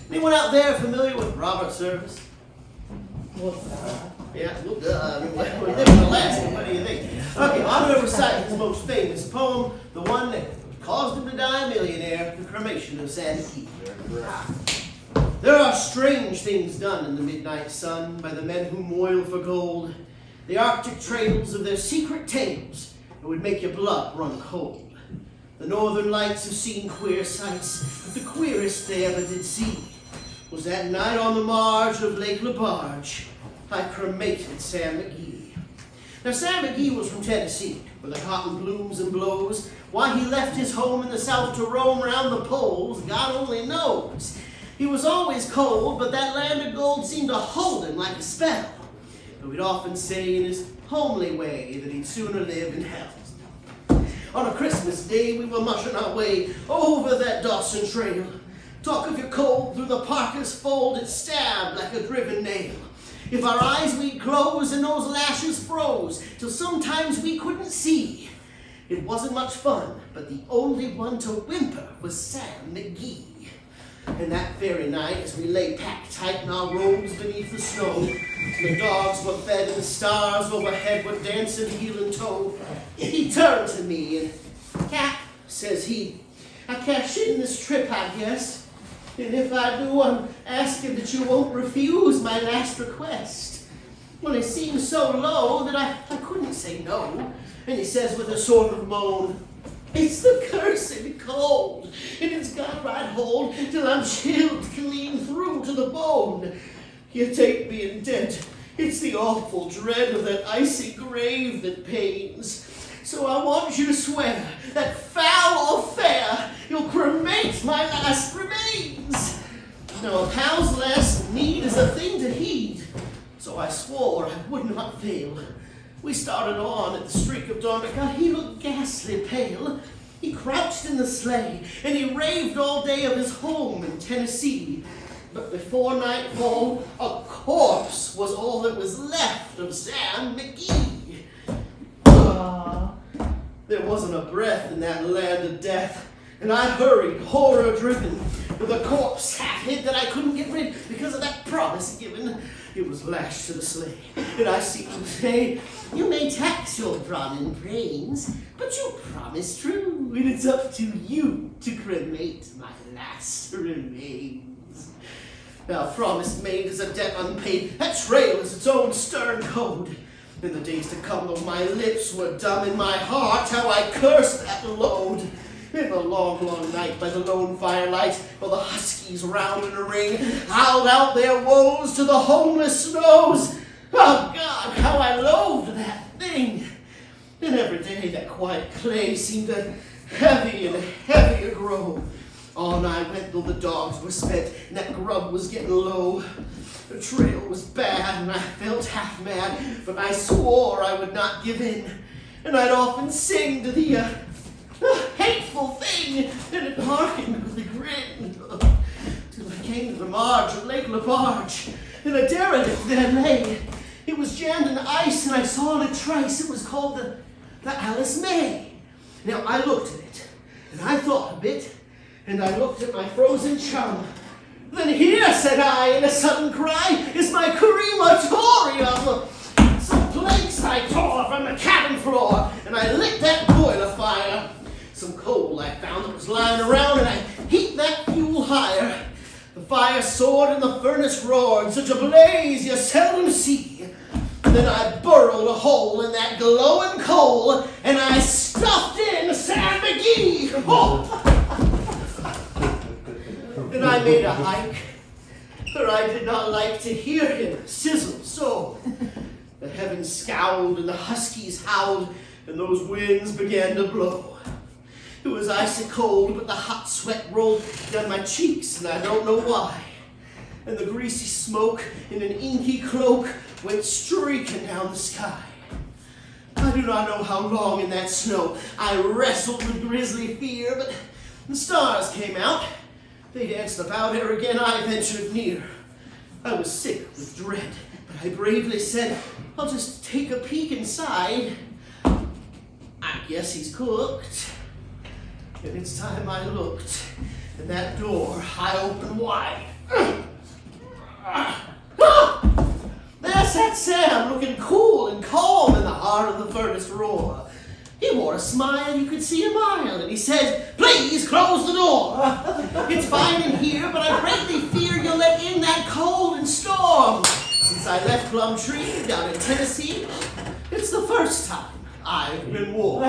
Anyone out there familiar with Robert Service? Well, Yeah, well, we live in Alaska, what do you think? Okay, well, I'm going to recite his most famous poem, the one that caused him to die a millionaire, the Cremation of Sam McGee. There are strange things done in the midnight sun by the men who moil for gold, the arctic trails of their secret tales that would make your blood run cold. The northern lights have seen queer sights, but the queerest they ever did see was that night on the marge of Lake LaBarge, I cremated Sam McGee. Now, Sam McGee was from Tennessee, where the cotton blooms and blows. Why he left his home in the south to roam round the poles, God only knows. He was always cold, but that land of gold seemed to hold him like a spell. But we'd often say in his homely way that he'd sooner live in hell. On a Christmas day, we were mushing our way over that Dawson trail. Talk of your cold through the parka's fold, it stabbed like a driven nail. If our eyes we'd close and those lashes froze, till sometimes we couldn't see. It wasn't much fun, but the only one to whimper was Sam McGee. And that very night, as we lay packed tight in our robes beneath the snow, the dogs were fed and the stars overhead were dancing heel and toe, he turned to me and, "Cap," says he, "I cash in this trip, I guess. And if I do, I'm asking that you won't refuse my last request." Well, he seemed so low that I couldn't say no. And he says with a sort of moan, "It's the cursed cold, and it's got right hold till I'm chilled clean through to the bone. You take being dead, it's the awful dread of that icy grave that pains. So I want you to swear that foul or fair, you'll cremate my last remains." Now a pound's less need is a thing to heed, so I swore I would not fail. We started on at the streak of dawn, but God, he looked ghastly pale. He crouched in the sleigh, and he raved all day of his home in Tennessee. But before nightfall, a corpse was all that was left of Sam McGee. There wasn't a breath in that land of death, and I hurried, horror-driven, with a corpse half-hid that I couldn't get rid because of that promise given. It was lashed to the sleigh, and I seemed to say, "You may tax your rotting brains, but you promised true, and it's up to you to cremate my last remains." Now, promise made is a debt unpaid. That trail is its own stern code. In the days to come, though my lips were dumb, in my heart, how I cursed that load. In the long, long night by the lone firelight, while the huskies round in a ring howled out their woes to the homeless snows. Oh, God, how I loathed that thing. And every day that quiet clay seemed to heavy and heavier grow. On I went, though the dogs were spent, and that grub was getting low. The trail was bad, and I felt half mad, but I swore I would not give in. And I'd often sing to the hateful thing, and it hearkened with a grin, till I came to the marge of Lake LaBarge, and a derelict there lay. It was jammed in ice, and I saw in a trice it was called the Alice May. Now I looked at it, and I thought a bit, and I looked at my frozen chum. "Then here," said I, in a sudden cry, "is my crematorium." Some planks I tore from the cabin floor, and I lit that boiler fire. Some coal I found that was lying around, and I heaped that fuel higher. The fire soared and the furnace roared, such a blaze you seldom see. Then I burrowed a hole in that glowing coal, and I stuffed in Sam McGee. Oh. And I made a hike, for I did not like to hear him sizzle so. The heavens scowled and the huskies howled, and those winds began to blow. It was icy cold, but the hot sweat rolled down my cheeks, and I don't know why. And the greasy smoke in an inky cloak went streaking down the sky. I do not know how long in that snow I wrestled with grisly fear, but the stars came out. They danced about ere again I ventured near. I was sick with dread, but I bravely said, "I'll just take a peek inside. I guess he's cooked." And it's time I looked, and that door I opened wide. heart of the furnace roar. He wore a smile, you could see a mile, and he said, "Please close the door. It's fine in here, but I greatly fear you'll let in that cold and storm. Since I left Plumtree down in Tennessee, it's the first time I've been warm."